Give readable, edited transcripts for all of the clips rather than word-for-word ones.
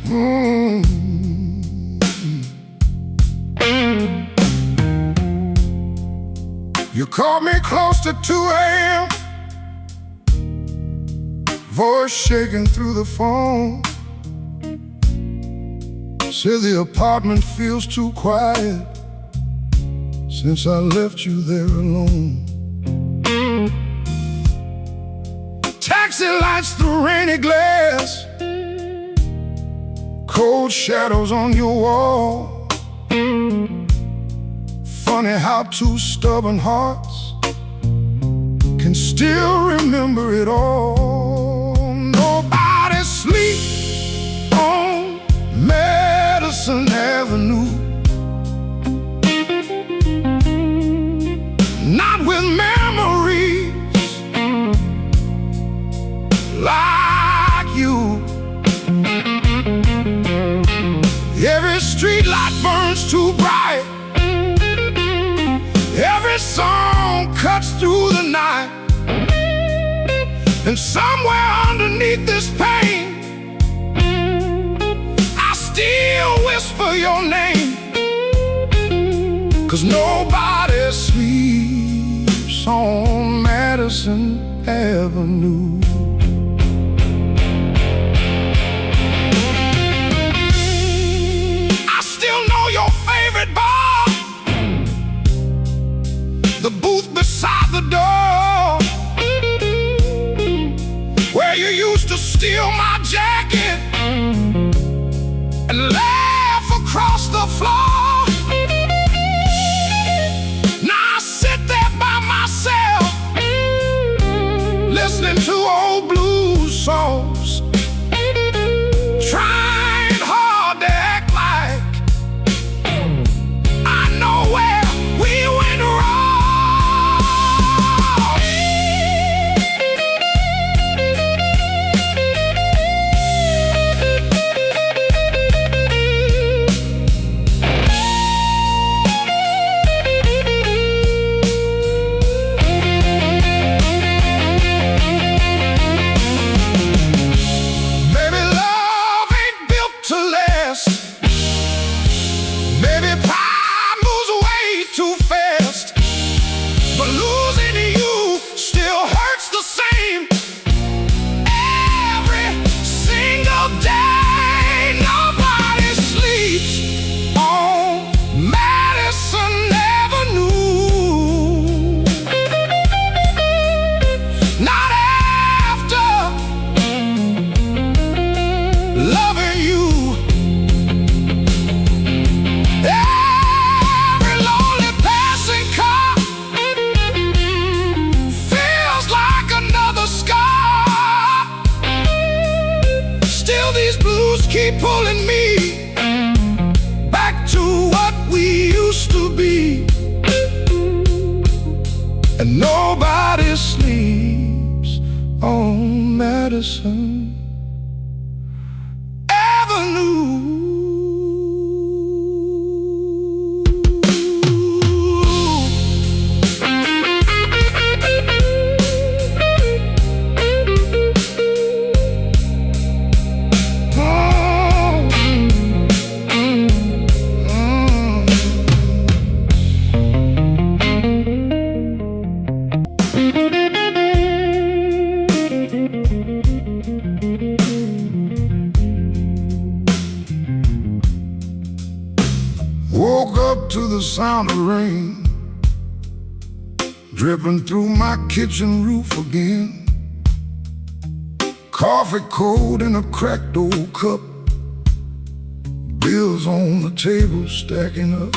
Mm. You called me close to 2 a.m., voice shaking through the phone. Said the apartment feels too quiet since I left you there alone. Taxi lights through rainy glass, cold shadows on your wall. Funny how two stubborn hearts can still remember it all. Nobody sleeps on Madison Avenue, not with memories like you. Every street light burns too bright, every song cuts through the night, and somewhere underneath this pain I still whisper your name. 'Cause nobody sleeps on Madison Avenue. I still know your favorite bar, the booth beside the door, where you used to steal my jacket and laugh across the floor. Now I sit there by myself, listening to old blues songs, trying hard to act like I know where we went wrong. Keep pulling me back to what we used to be, and nobody sleeps on Madison Avenue. Woke up to the sound of rain dripping through my kitchen roof again. Coffee cold in a cracked old cup, bills on the table stacking up.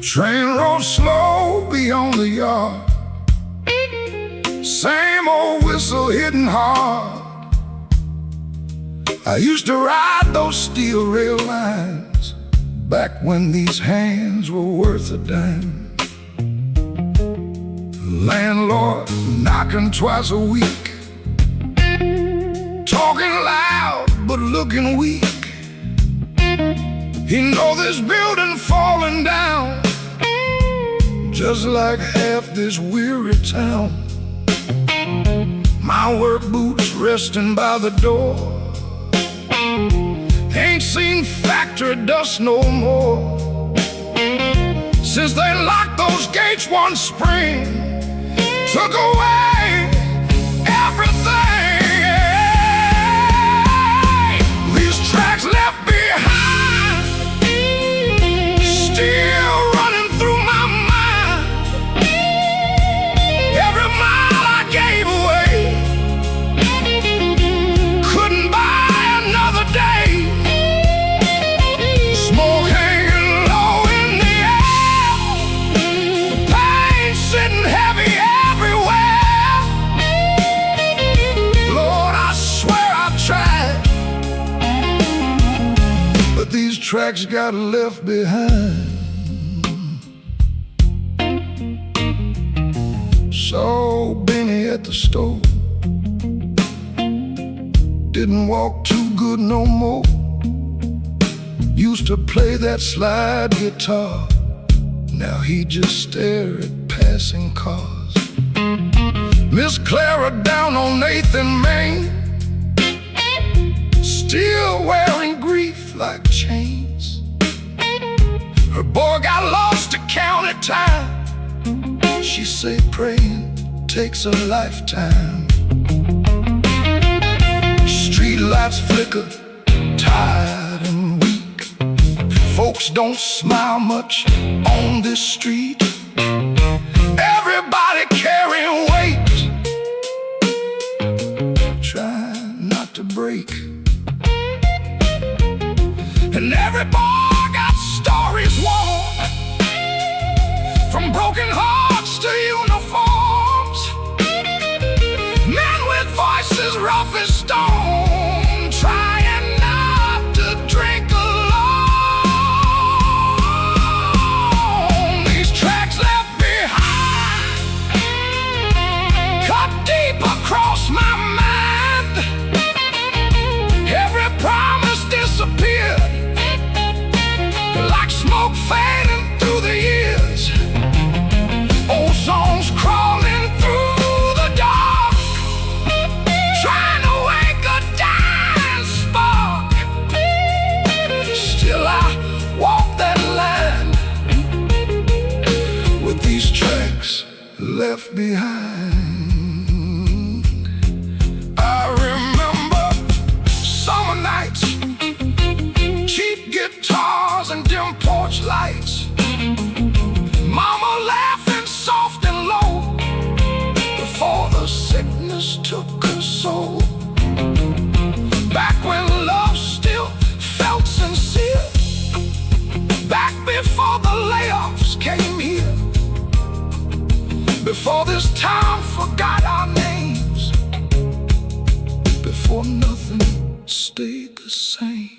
Train rolled slow beyond the yard, same old whistle hitting hard. I used to ride those steel rail lines back when these hands were worth a dime. Landlord knocking twice a week, talking loud but looking weak. He know this building falling down, just like half this weary town. My work boots resting by the door, Ain't seen factory dust no more since they locked those gates one spring, took away everything. These tracks left behind, still running through my mind. Every mile I gave away couldn't buy another day. Smoke hanging low in the air, pain sitting heavy everywhere. Lord, I swear I've tried, but these tracks got left behind. Saw Benny at the store, didn't walk too good no more. Used to play that slide guitar, now he just stare at passing cars. Miss Clara down on Nathan, Maine, still wearing grief like chains. Her boy got lost to county time. She say praying takes a lifetime. Street lights flicker, tired and weak. Folks don't smile much on this street. Everybody carrying weight, trying not to break. And every boy got stories warm, from broken hearts to uniforms. Men with voices rough as stone, trying not to drink alone. These tracks left behind cut deep across my mind. Every promise disappeared like smoke fading through the years. Old songs crawling through the dark, trying to wake a dying spark. Still I walk that line with these tracks left behind. I remember summer nights, cheap guitars and dim porch lights. Mama laughing soft and low before the sickness took her soul. Back when love still felt sincere, back before the layoffs came here, before this town forgot our names, before nothing stayed the same.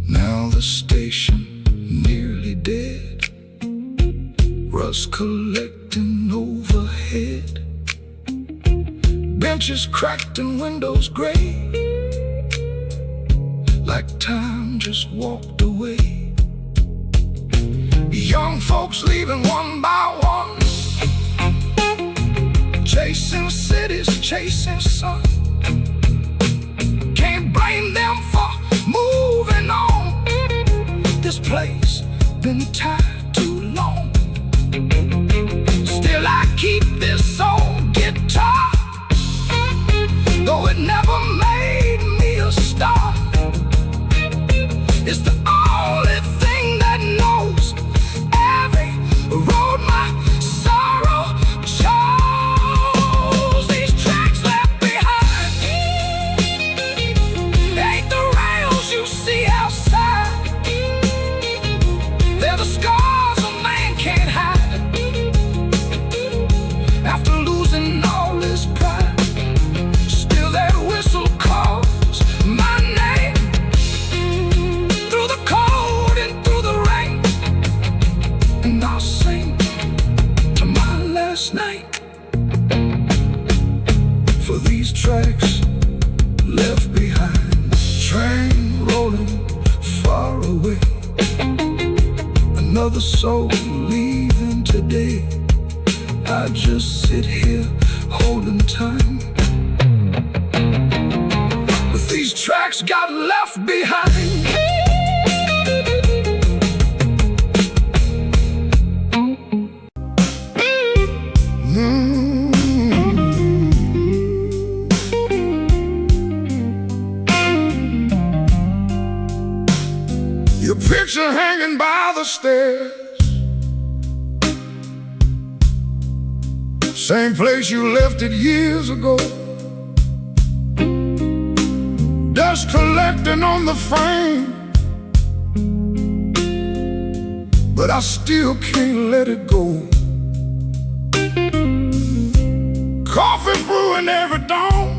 Now the station nearly dead, rust collecting overhead, benches cracked and windows gray, like time just walked away. Young folks leaving one by one, chasing cities, chasing sun. Can't blame them for moving on. This place been tied too long. Still I keep this old guitar, though it never made me a star. It's the only thing that knows every road my sorrow chose. These tracks left behind ain't the rails you see outside. They're the scars a man can't hide. After losing all his pride, still that whistle calls my name. Through the cold and through the rain, and I'll sing to my last night. For these tracks left behind, train rolling far away, another soul leaving today. I just sit here holding time, tracks got left behind. Your picture hanging by the stairs, same place you left it years ago. Dust collecting on the frame, but I still can't let it go. Coffee brewing every dawn,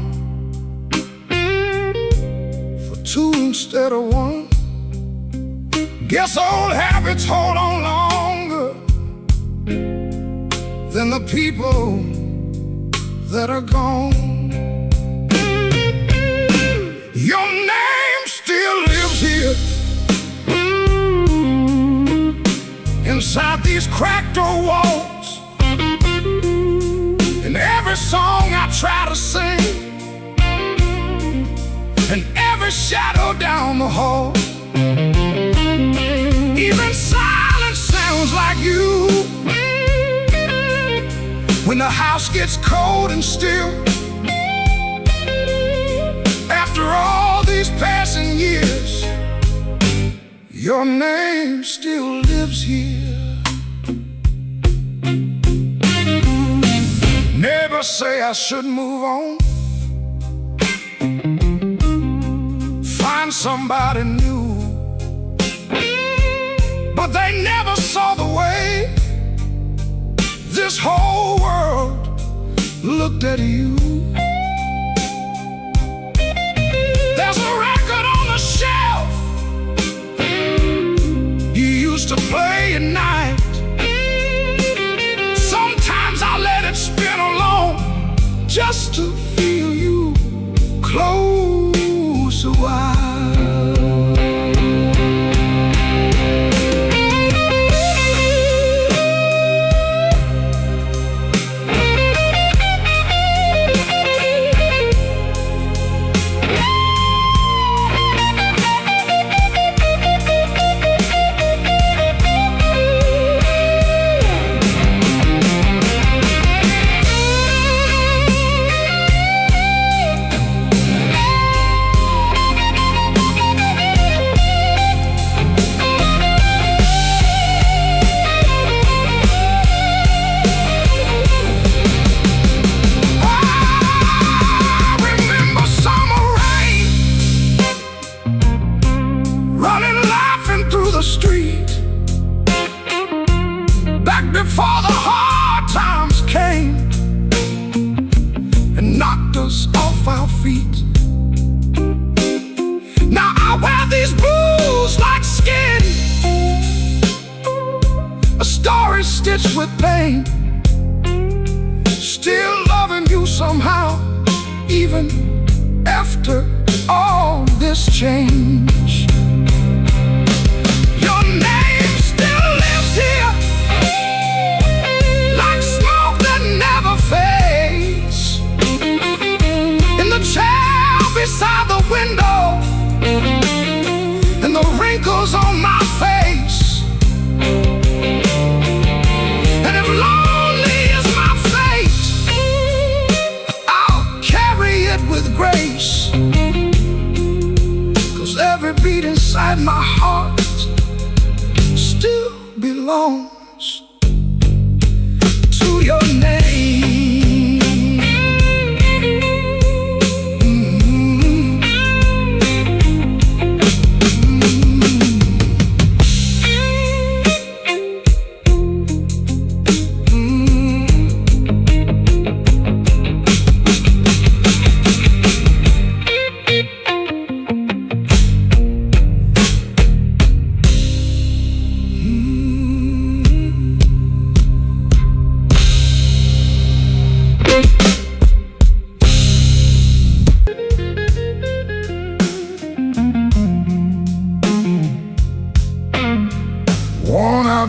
for two instead of one. Guess old habits hold on longer than the people that are gone. Your name still lives here, inside these cracked old walls. In every song I try to sing, and every shadow down the hall. Even silence sounds like you when the house gets cold and still. After all these passing years, your name still lives here. Neighbors say I should move on, find somebody new, but they never saw the way this whole world looked at you. There's a record on the shelf you used to play at night. Sometimes I let it spin alone just to feel you close a while. Before the hard times came and knocked us off our feet. Now I wear these blues like skin, a story stitched with pain. Still loving you somehow, even after all this change. Your name still lives here, face in the chair beside the window, and the wrinkles on my face. And if lonely is my fate, I'll carry it with grace, 'cause every beat inside my heart still belongs to your name.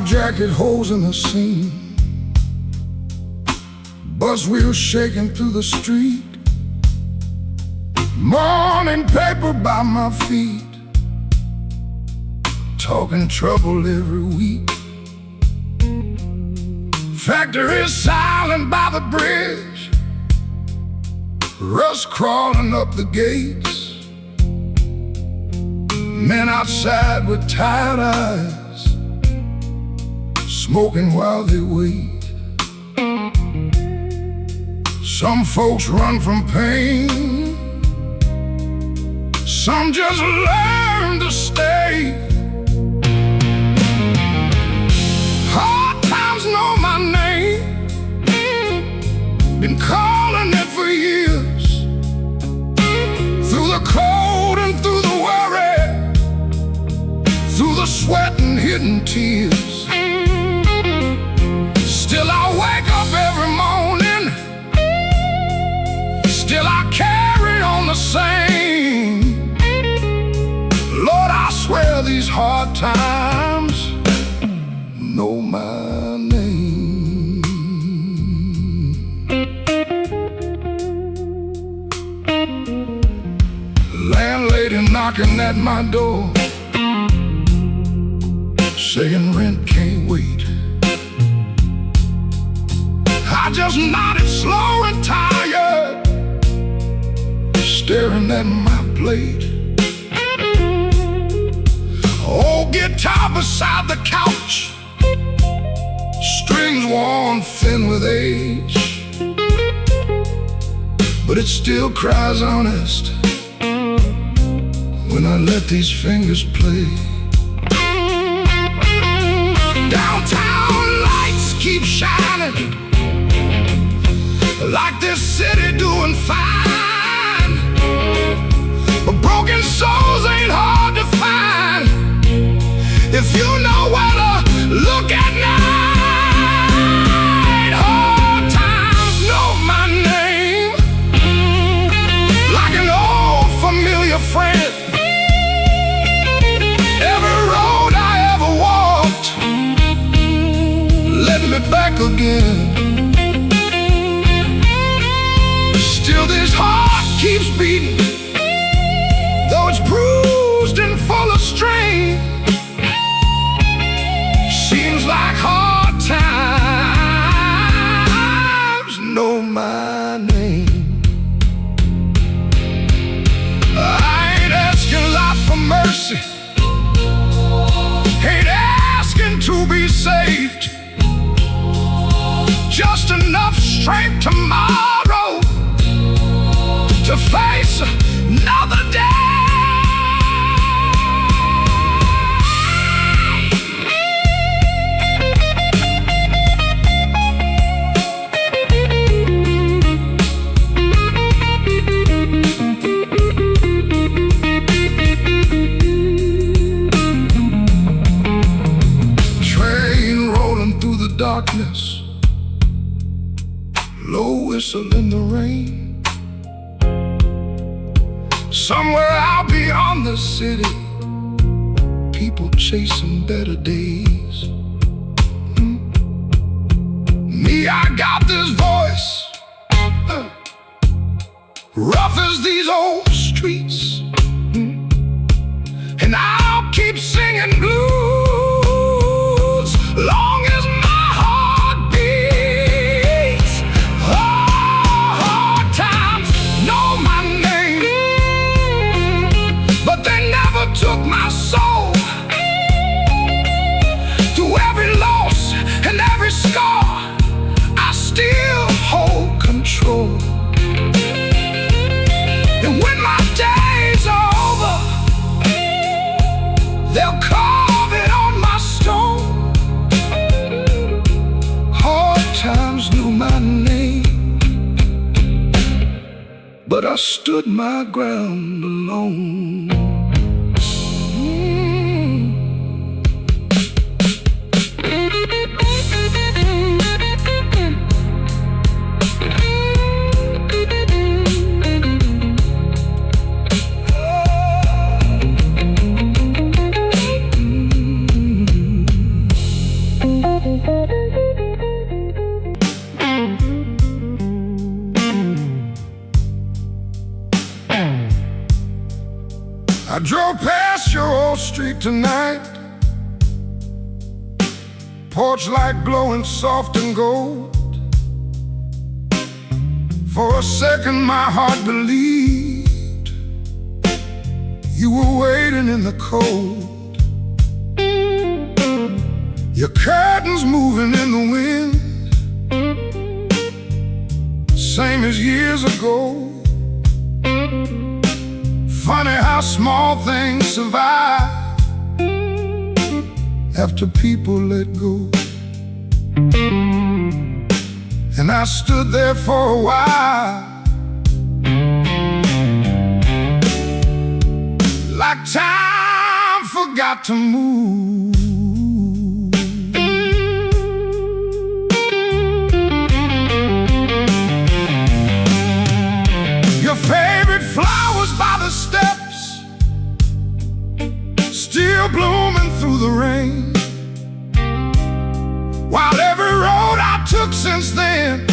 Jacket holes in the seam, bus wheels shaking through the street. Morning morning paper by my feet, talking trouble every week. Factory silent by the bridge, rust crawling up the gates. Men outside with tired eyes, smoking while they wait. Some folks run from pain, some just learn to stay. Hard times know my name, been calling it for years. Through the cold and through the worry, through the sweat and hidden tears. Still I wake up every morning, still I carry on the same. Lord, I swear these hard times know my name. Landlady knocking at my door, saying rent can't wait. I just nodded slow and tired, staring at my plate. Old guitar beside the couch, strings worn thin with age, but it still cries honest when I let these fingers play. Downtown lights keep shining, like this city doing fine. But broken souls ain't hard to find if you know where to look at night. Hard times know my name, like an old familiar friend. Every road I ever walked led me back again. Still this heart keeps beating, though it's bruised and full of strain. Seems like hard times know my name. I ain't asking life for mercy, ain't asking to be saved, just enough strength tomorrow to face another day. Train rolling through the darkness, low whistle in the rain. Somewhere out beyond the city, people chasing better days. Me, I got this voice, rough as these old streets, and I'll keep singing blues long as my heart beats. Hard times know my name, but they never took my soul. Through every loss and every scar, I still hold control. And when my days are over, they'll carve it on my stone. Hard times knew my name, but I stood my ground alone. I drove past your old street tonight, porch light glowing soft and gold. For a second my heart believed you were waiting in the cold. Your curtains moving in the wind, same as years ago. Funny how small things survive after people let go. And I stood there for a while, like time forgot to move. Your favorite flowers by the steps, still blooming through the rain, while every road I took since then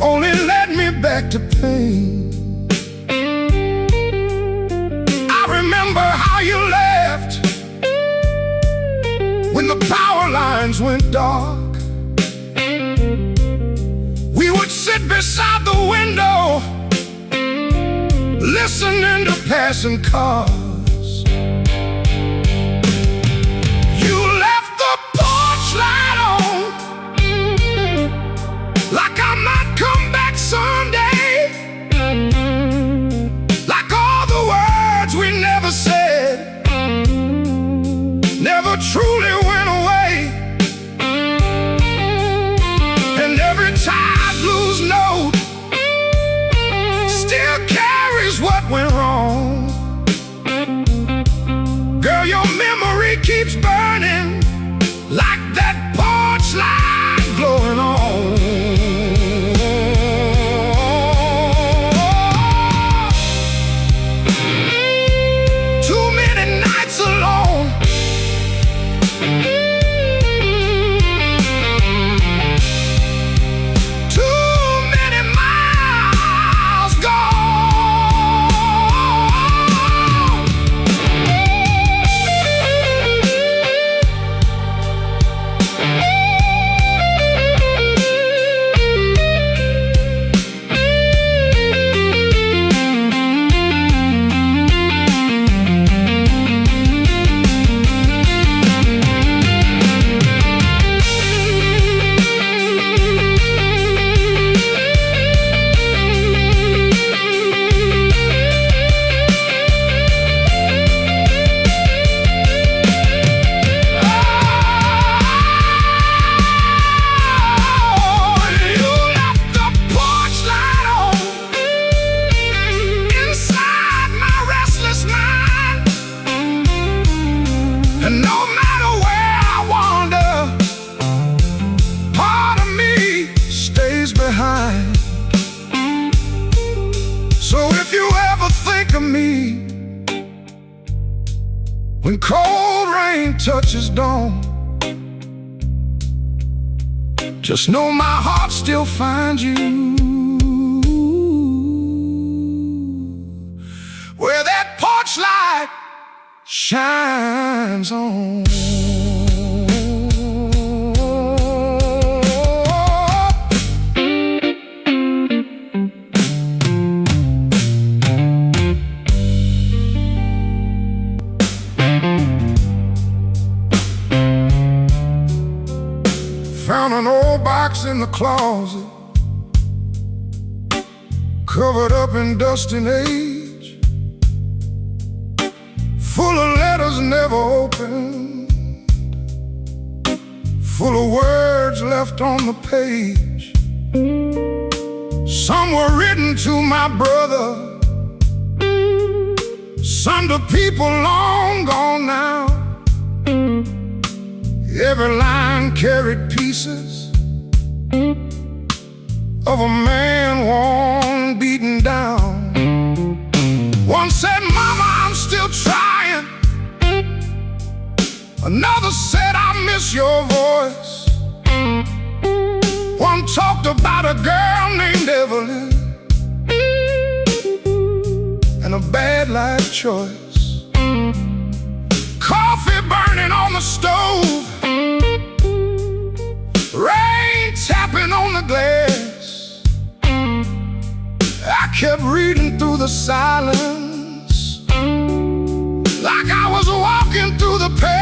only led me back to pain. I remember how you left when the power lines went dark. We would sit beside the window, listening to passing cars. You left the porch light on, like I might come back someday, like all the words we never said never truly went away. And every tide blues note still carries what went wrong. Girl, your memory keeps burning like that porch light glowing on. Too many nights alone, and no matter where I wander, part of me stays behind. So if you ever think of me when cold rain touches dawn, just know my heart still finds you where that porch light shines on. Found an old box in the closet, covered up in dust and age, full of letters never opened, full of words left on the page. Some were written to my brother, some to people long gone now. Every line carried pieces of a man worn, beaten down. One said, "Mama, I'm still trying." Another said, "I miss your voice." One talked about a girl named Evelyn and a bad bad life choice. Coffee burning on the stove, rain tapping on the glass. I kept reading through the silence, like I was walking through the past.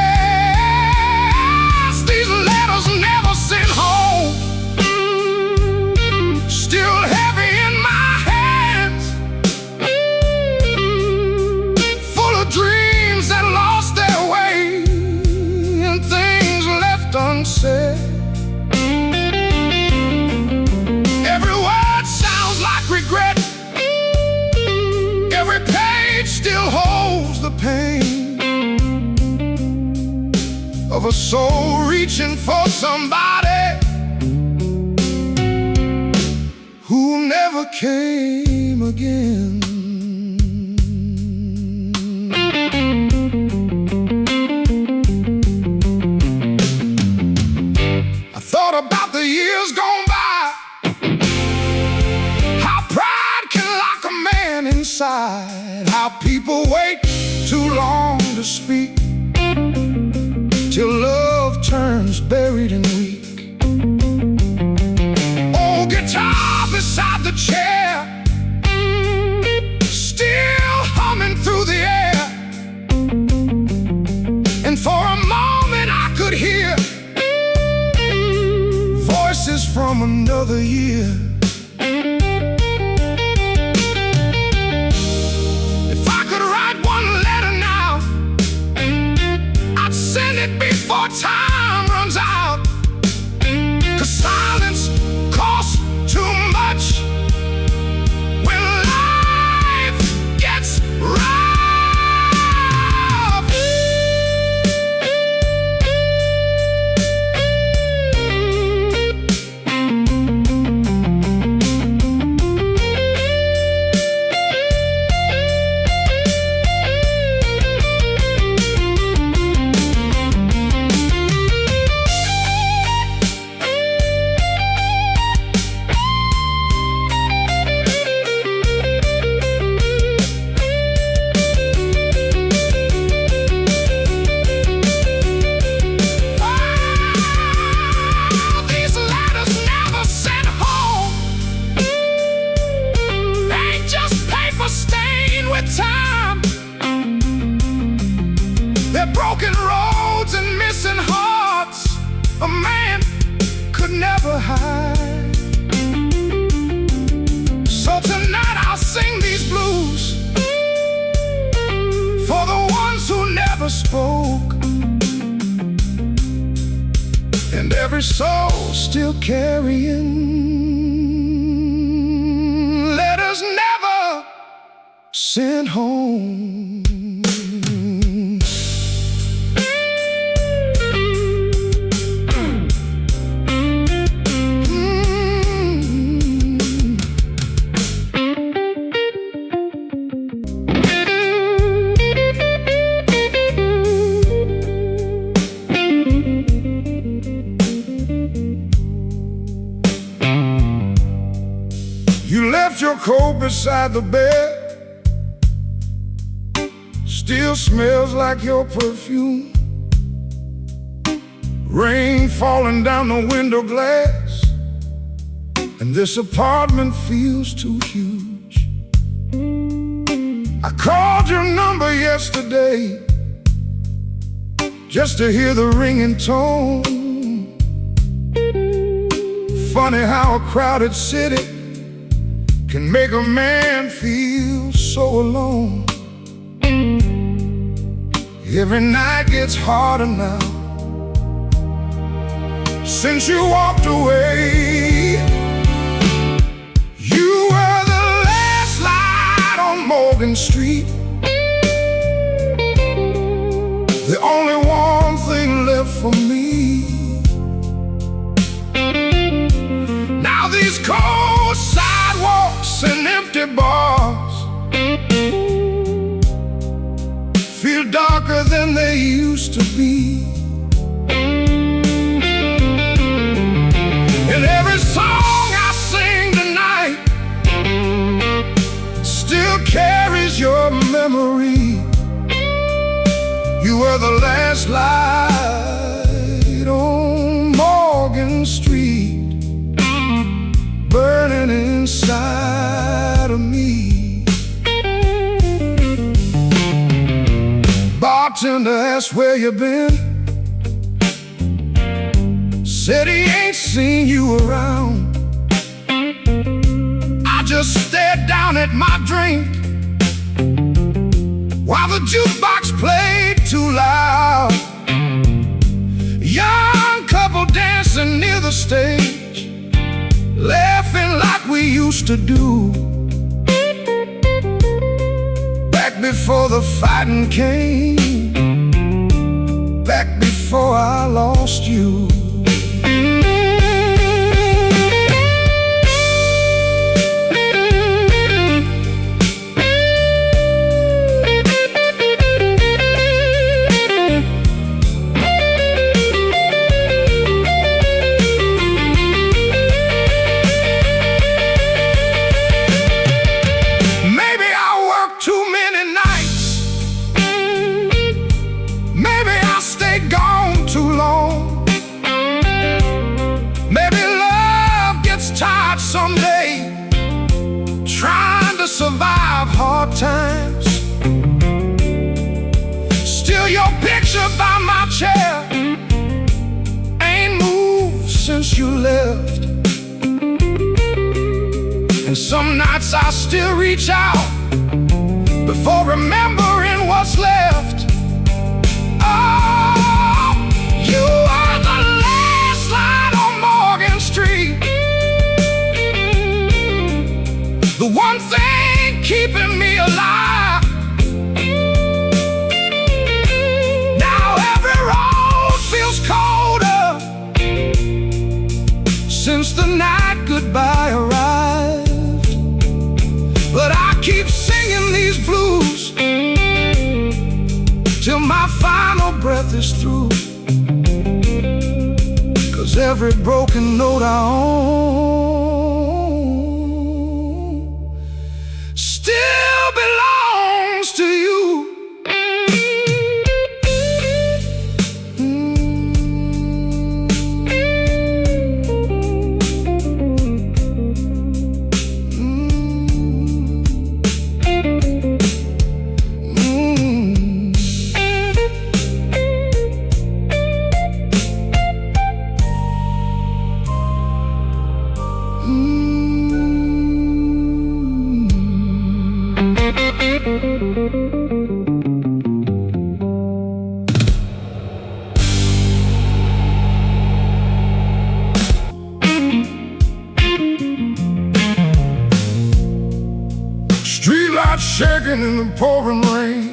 These letters never sent home, still heavy in my hands, full of dreams that lost their way and things left unsaid. Every word sounds like regret, every page still holds the pain of a soul reaching for somebody who never came again. I thought about the years gone by, how pride can lock a man inside, how people wait too long to speak, till love turns buried and weak. Old guitar beside the chair, still humming through the air. And for a moment I could hear voices from another year. If I could write one letter now, I'd send it before time runs out. 'Cause silence costs too much when life gets rough. Time, they're broken roads and missing hearts a man could never hide. So tonight I'll sing these blues for the ones who never spoke, and every soul still carrying letters never sent home. You left your coat beside the bed, still smells like your perfume. Rain falling down the window glass, and this apartment feels too huge. I called your number yesterday just to hear the ringing tone. Funny how a crowded city can make a man feel so alone. Every night gets harder now since you walked away. You were the last light on Morgan Street, the only warm thing left for me. Now these cold sidewalks and empty bars feel darker than they used to be. And every song I sing tonight still carries your your memory. You were the last light on Morgan Street, burning inside of me. Bartender asked where you been, said he ain't seen you around. I just stared down at my drink while the jukebox played too loud. Young couple dancing near the stage, laughing like we used to do, back before the fighting came, back before I lost you. Someday, trying to survive hard times. Still your picture by my chair ain't moved since you left. And some nights I still reach out before remembering what's left. Oh, you are the last light on Morgan Street, the one thing keeping me alive. Now every road feels colder since the night goodbye arrived. But I keep singing these blues till my final breath is through. 'Cause every broken note I own still belongs to you. Streetlights shaking in the pouring rain,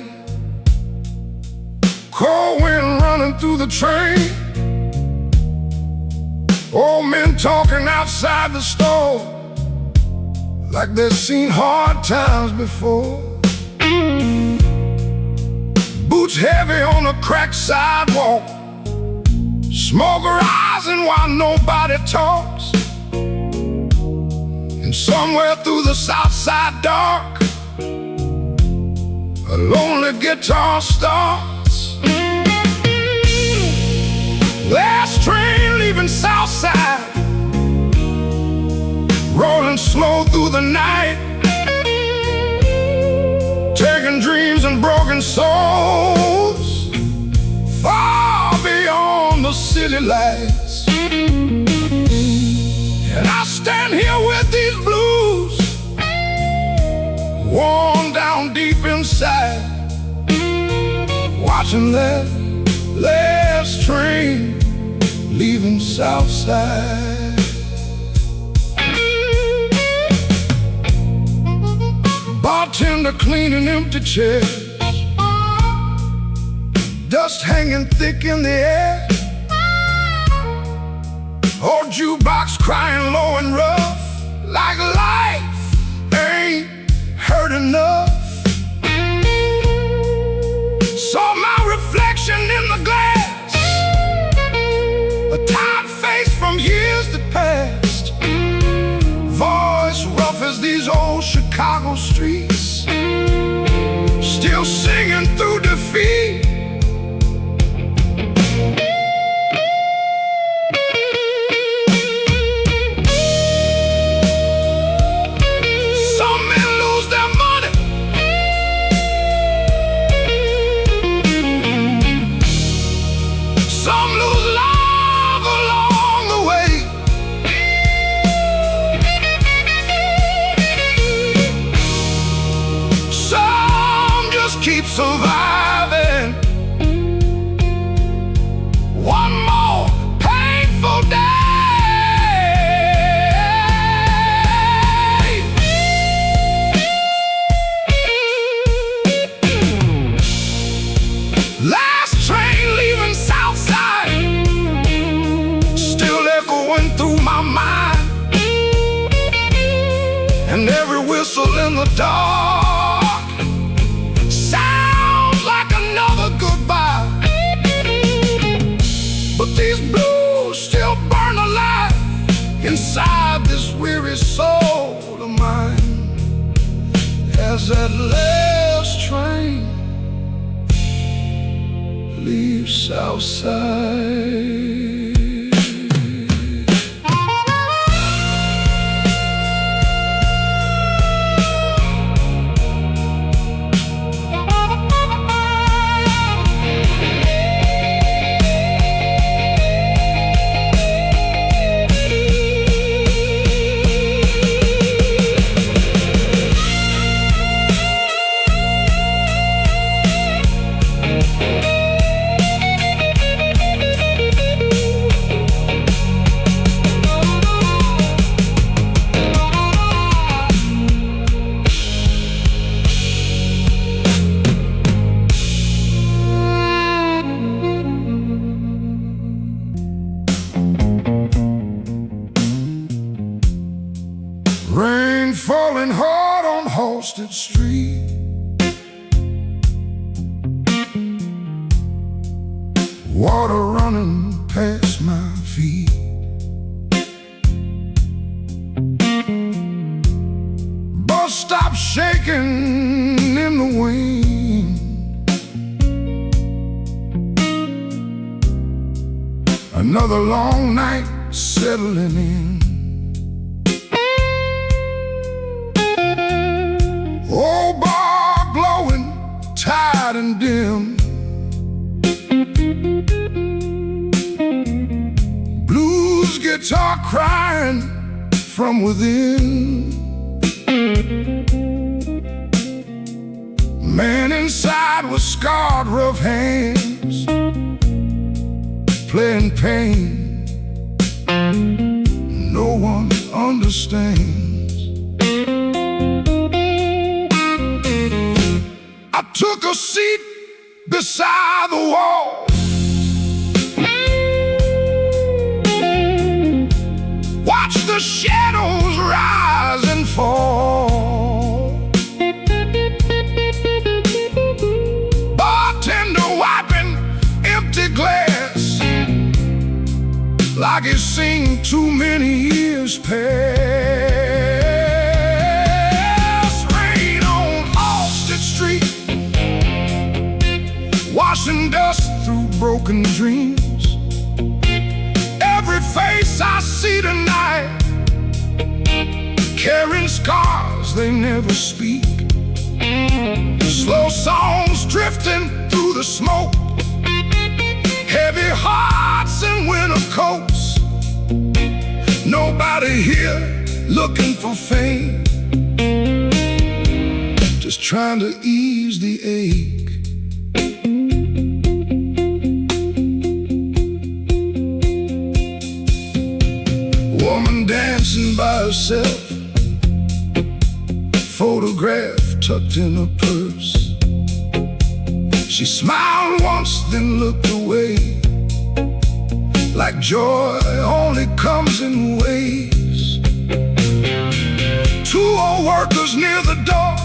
cold wind running through the train, old men talking outside the store like they've seen hard times before. Boots heavy on a cracked sidewalk, smoke rising while nobody talks. And somewhere through the south side dark, a lonely guitar starts. Last train leaving south side, rolling slow through the night, taking dreams and broken souls far beyond the city lights. And I stand here with these blues, worn down deep inside, watching that last train leaving Southside. Bartender cleaning empty chairs, dust hanging thick in the air. Old jukebox crying low and rough, like life ain't hurt enough. Saw my reflection in the glass, a tired face from years that passed, voice rough as these old Chicago streets. keep surviving. One more painful day. Last train leaving Southside, still echoing through my mind, and every whistle in the dark sounds like another goodbye. But these blues still burn alive inside this weary soul of mine, as that last train leaves Southside. Rain falling hard on Halsted Street, water running past my feet. Bus stop shaking in the wind. Another long night settling in. Old bar glowing, tired and dim. Blues guitar crying from within. Man inside with scarred rough hands, playing pain no one understands. I took a seat beside the wall, watched the shadows rise and fall. Bartender wiping empty glass like he's seen too many years pass. Rain on Halsted Street, washing dust through broken dreams. Every face I see tonight carrying scars they never speak. Slow songs drifting through the smoke, heavy hearts in winter coats. Nobody here looking for fame, just trying to ease the ache. Woman dancing by herself, photograph tucked in her purse. She smiled once, then looked away, like joy only comes in waves. Two old workers near the door,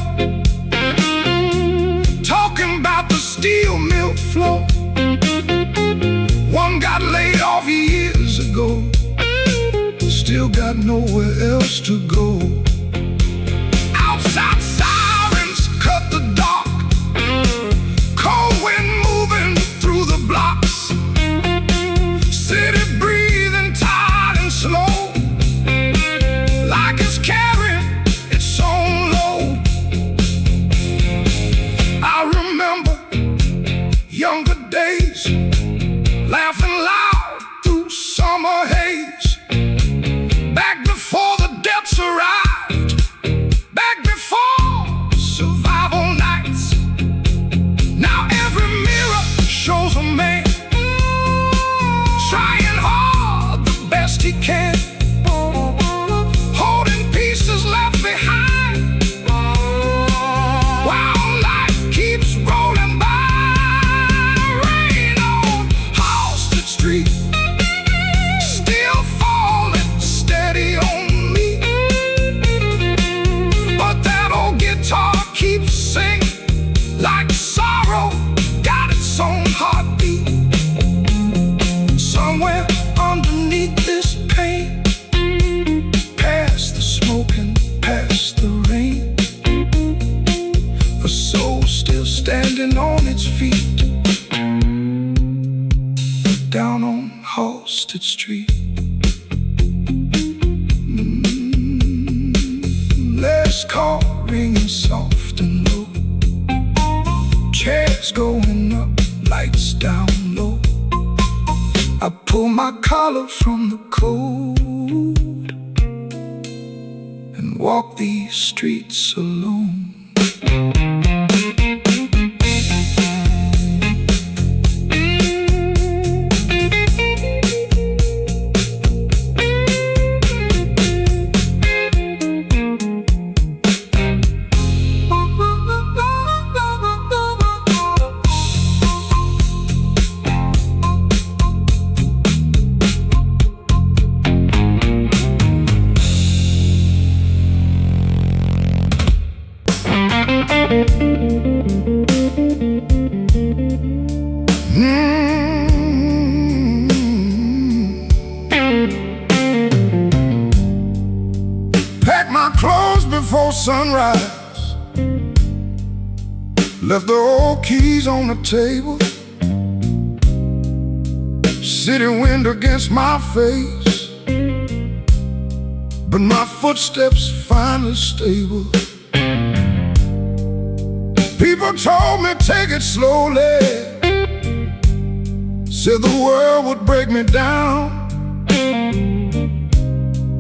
talking about the steel mill floor. One got laid off years ago, still got nowhere else to go. Outside sirens cut the dark, cold wind moving through the blocks. City breathing tired and slow, like it's carrying its own load. I remember younger days, laughing loud through summer haze, back before the debts arrived. standing on its feet down on Halsted Street. Last call ringing soft and low, chairs going up, lights down low. I pull my collar from the cold and walk these streets alone. Pack my clothes before sunrise, left the old keys on the table. City wind against my face, but my footsteps finally stable. People told me take it slowly, said the world would break me down.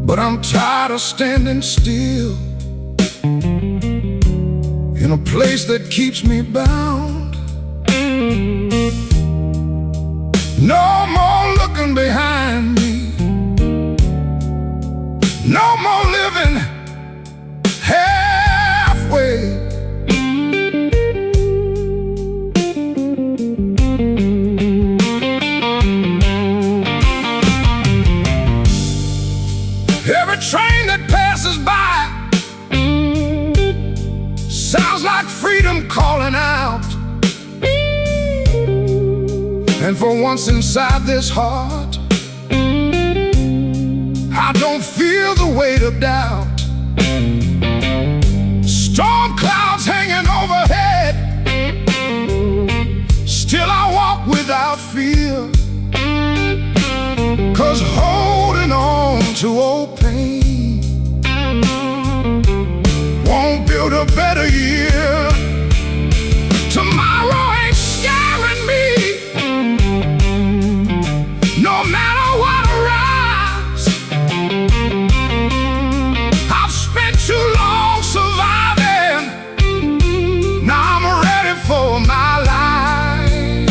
But I'm tired of standing still in a place that keeps me bound. No more looking behind me, no more living halfway. Every train that passes by sounds like freedom calling out. And for once inside this heart, I don't feel the weight of doubt. Storm clouds hanging overhead, still I walk without fear. 'Cause holding on to old pain won't build a better year. Tomorrow ain't scaring me, no matter what arrives. I've spent too long surviving, now I'm ready for my life.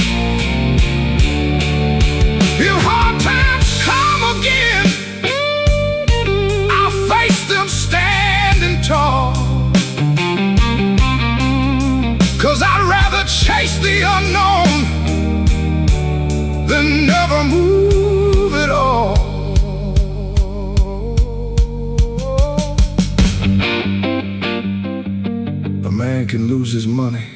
If hard times come again, I'll face them standing tall. 'Cause I'd rather chase the unknown than never move at all. A man can lose his money,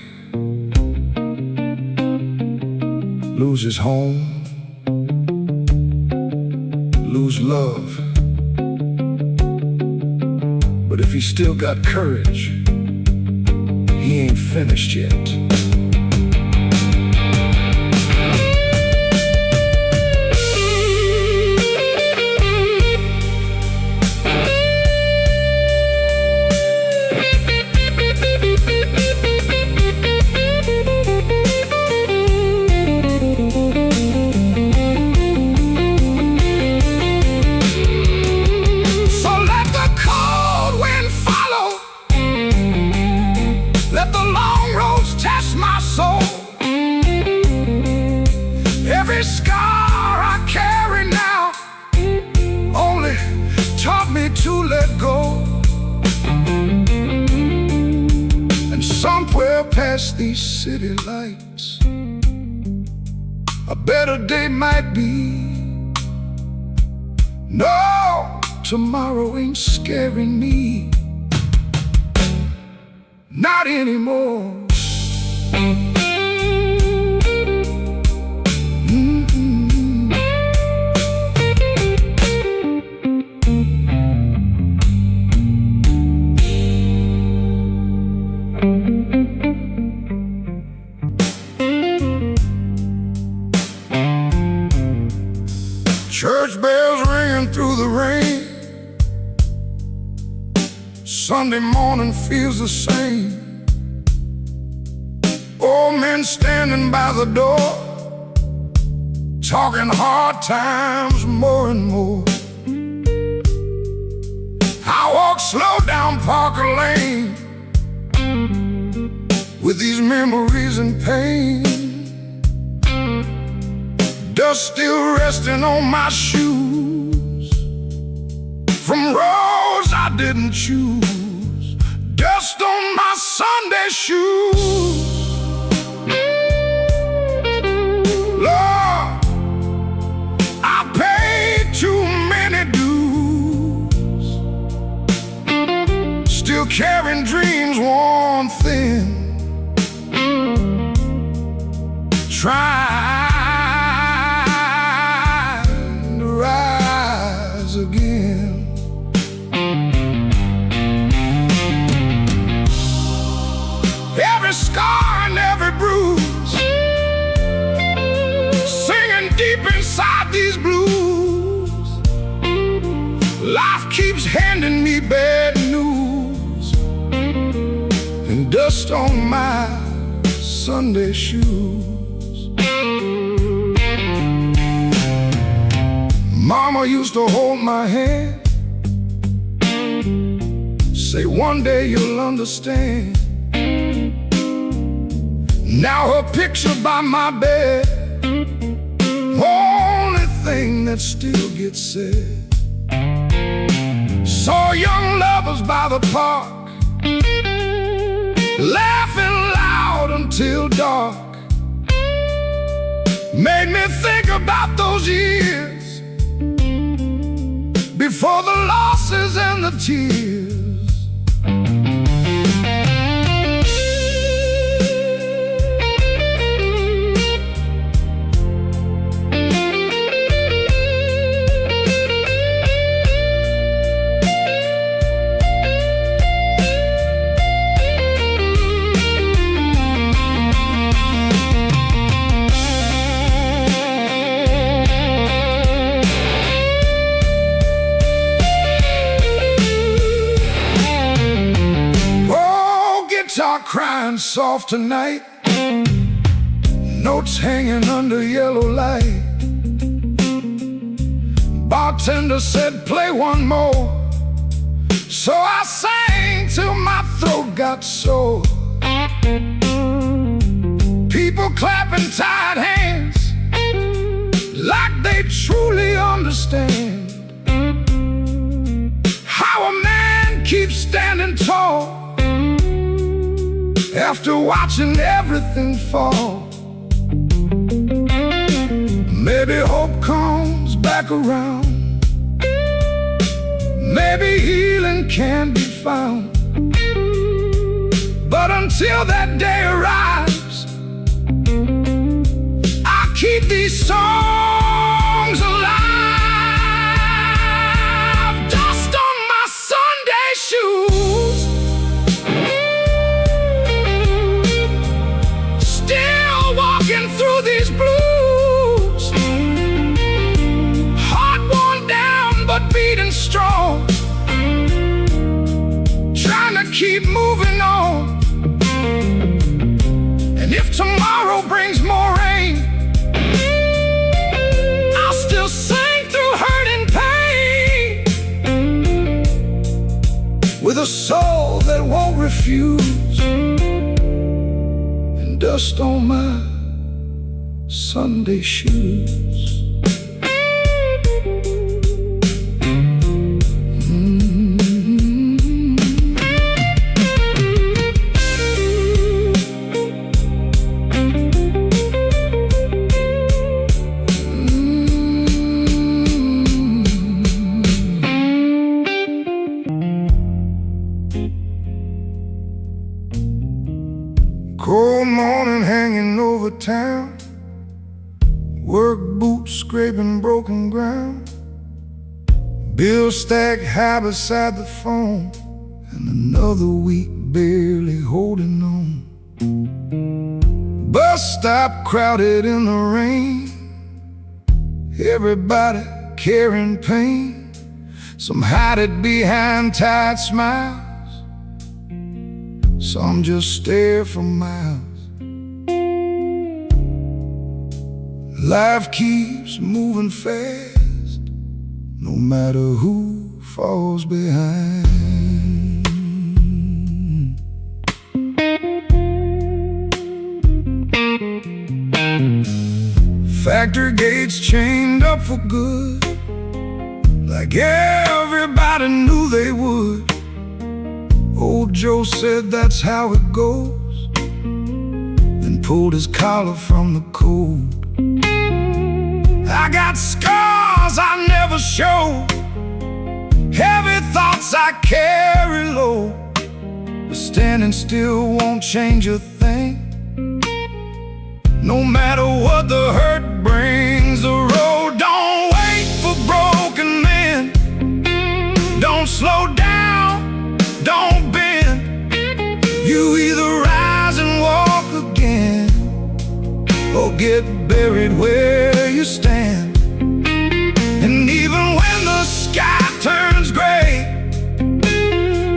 lose his home, lose love, but if he's still got courage, he ain't finished yet. So let the cold wind follow, let the long roads test my soul. Every scar I carry now only taught me to let go. And somewhere past these city lights, a better day might be. No, tomorrow ain't scaring me, not anymore. Sunday morning feels the same. Old men standing by the door, talking hard times more and more. I walk slow down Parker Lane with these memories and pain. Dust still resting on my shoes from roads I didn't choose. Dust on my Sunday shoes. Lord, I paid too many dues, still carrying dreams worn thin, trying to rise again. Every scar and every bruise, singing deep inside these blues. Life keeps handing me bad news, and dust on my Sunday shoes. Mama used to hold my hand, say one day you'll understand. Now her picture by my bed, only thing that still gets said. Saw young lovers by the park, laughing loud until dark. Made me think about those years before the losses and the tears. Crying soft tonight, notes hanging under yellow light. Bartender said play one more, so I sang till my throat got sore. People clapping tired hands like they truly understand how a man keeps standing tall after watching everything fall. Maybe hope comes back around, maybe healing can be found. But until that day arrives, I keep these songs alive. Dust on my Sunday shoes, through these blues, heart worn down but beating strong, trying to keep moving on. And if tomorrow brings more rain, I'll still sing through hurt and pain, with a soul that won't refuse, and dust on my Sunday shoes. Cold morning hanging over town, work boots scraping broken ground, bill stacked high beside the phone, and another week barely holding on. Bus stop crowded in the rain, everybody carrying pain. Some hide it behind tired smiles, some just stare for miles. Life keeps moving fast, no matter who falls behind. Factory gates chained up for good, like everybody knew they would. Old Joe said that's how it goes, then pulled his collar from the cold. I got scars I never show, heavy thoughts I carry low, but standing still won't change a thing. No matter what the hurt brings, the road don't wait for broken men. Don't slow down, don't bend. You either rise and walk again, or get buried where you stand. And even when the sky turns gray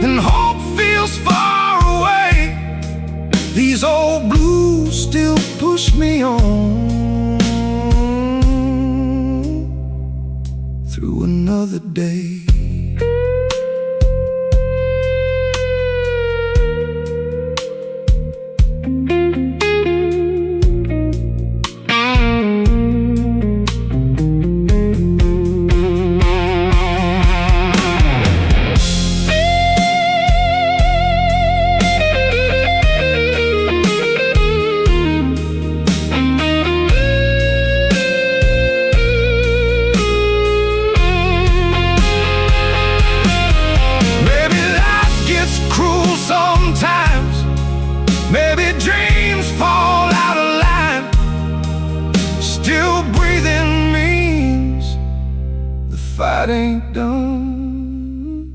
and hope feels far away, these old blues still push me on through another day. Maybe dreams fall out of line. Still breathing means the fight ain't done.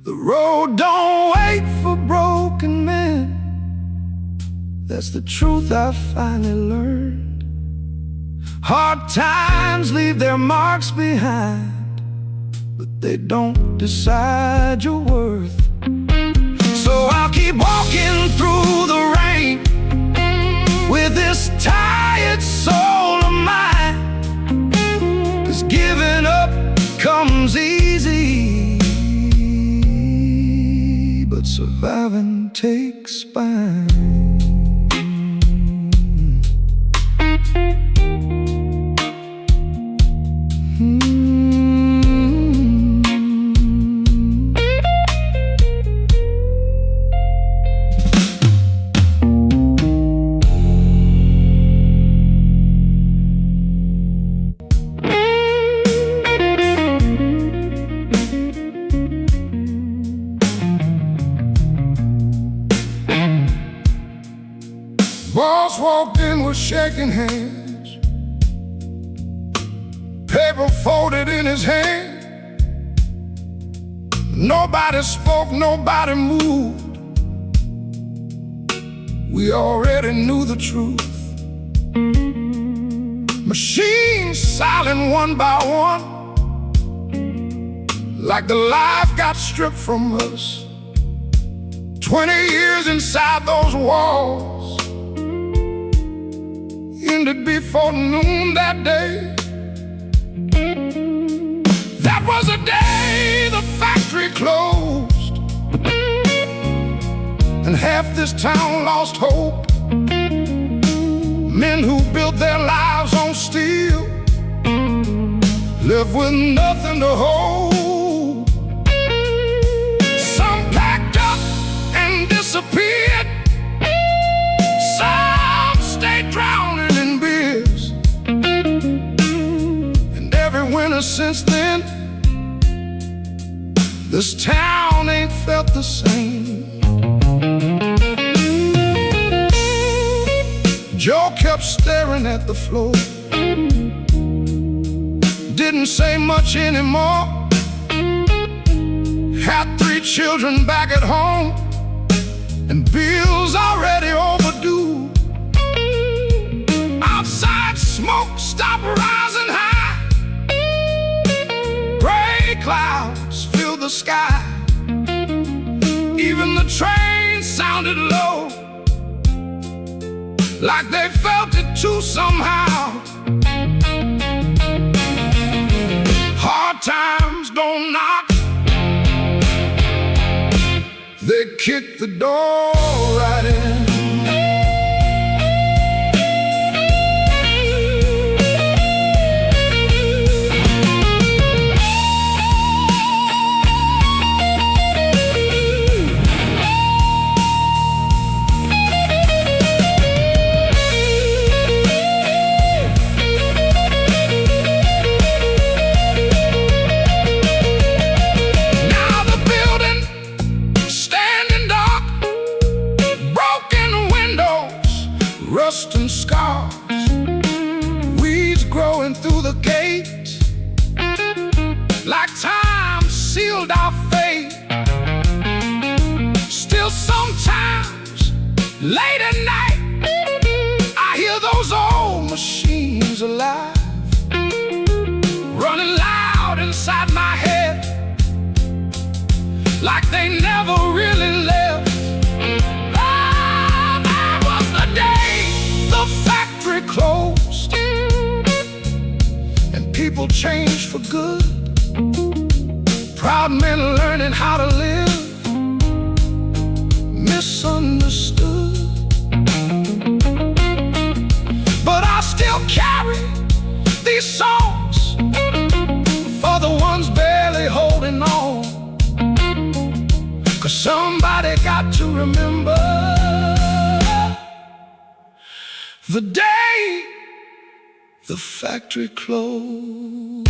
The road don't wait for broken men. That's the truth I finally learned. Hard times leave their marks behind, but they don't decide your worth. So I'll keep walking through the rain with this tired soul of mine, 'cause giving up comes easy, but surviving takes spine. Boss walked in with shaking hands, paper folded in his hand. Nobody spoke, nobody moved. We already knew the truth. Machines silent one by one, like the life got stripped from us. 20 years inside those walls ended before noon that day. That was the day the factory closed, and half this town lost hope. Men who built their lives on steel left with nothing to hold. Some packed up and disappeared, some stayed drowning in beers. And every winter since then, this town ain't felt the same. Joe kept staring at the floor, didn't say much anymore. Had 3 children back at home, and bills already overdue. Outside smoke stopped rising high, gray clouds filled the sky. Even the train sounded low, like they felt it too somehow. Hard times don't knock, they kick the door right in. Rust and scars, weeds growing through the gate, like time sealed our fate. Still sometimes, late at night, I hear those old machines alive, running loud inside my head, like they never really left. Closed, and people changed for good. Proud men learning how to live, misunderstood. But I still carry these songs for the ones barely holding on, 'cause somebody got to remember the day the factory closed.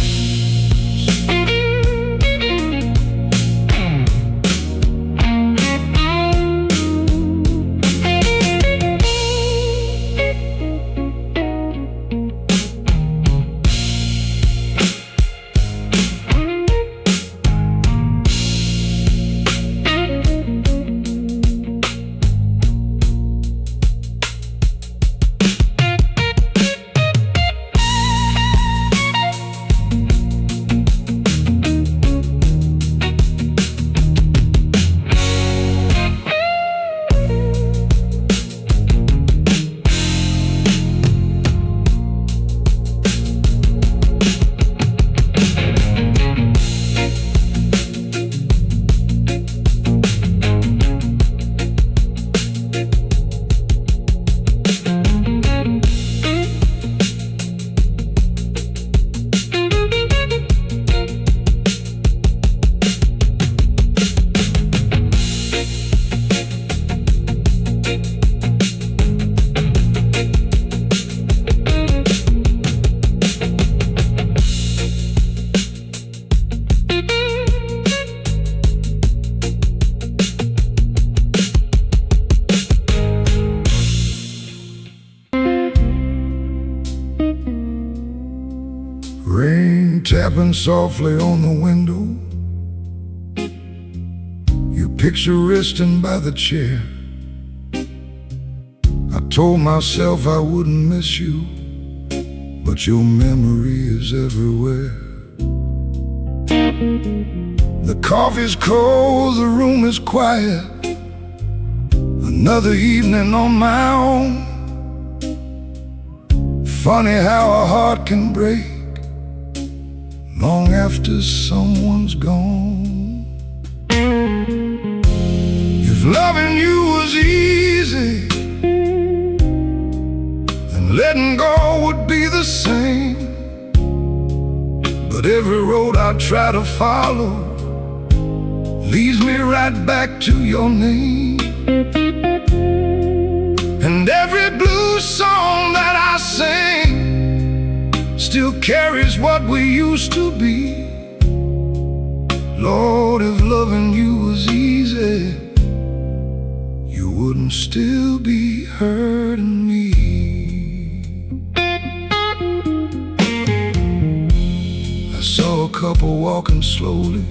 Rain tapping softly on the window, your picture resting by the chair. I told myself I wouldn't miss you, but your memory is everywhere. The coffee's cold, the room is quiet, another evening on my own. Funny how a heart can break long after someone's gone. If loving you was easy, then letting go would be the same. But every road I try to follow leads me right back to your name. And every blues song that I sing still carries what we used to be. Lord, if loving you was easy, you wouldn't still be hurting me. I saw a couple walking slowly,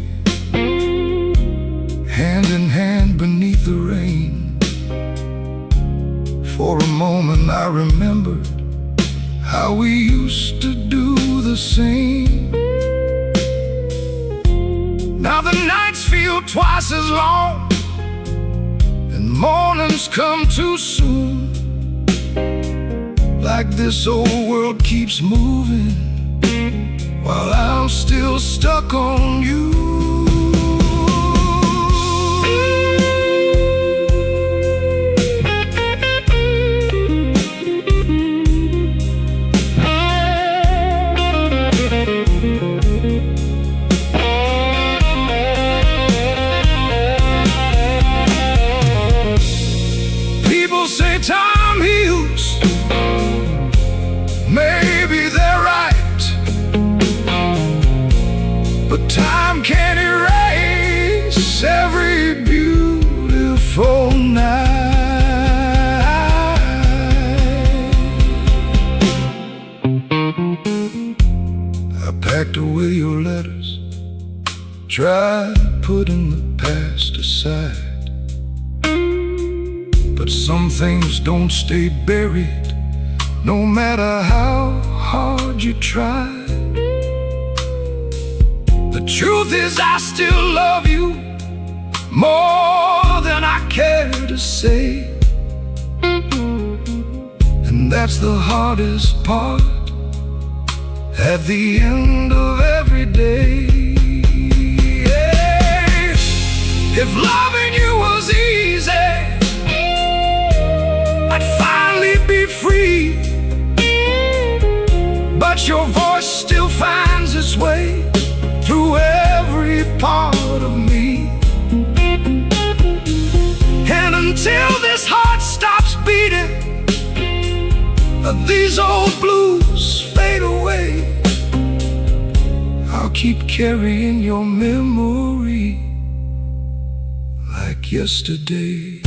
hand in hand beneath the rain. For a moment I remembered how we used to do the same. Now the nights feel twice as long, and mornings come too soon, like this old world keeps moving while I'm still stuck on you. People say time heals, maybe they're right, but time can't erase every beautiful night. I packed away your letters, tried putting the past aside, but some things don't stay buried, no matter how hard you try. The truth is I still love you more than I care to say, and that's the hardest part at the end of every day. Yeah. If loving you was easy, I'd finally be free, but your voice still finds its way through every part of me. And until this heart stops beating, these old blues fade away, I'll keep carrying your memory like yesterday.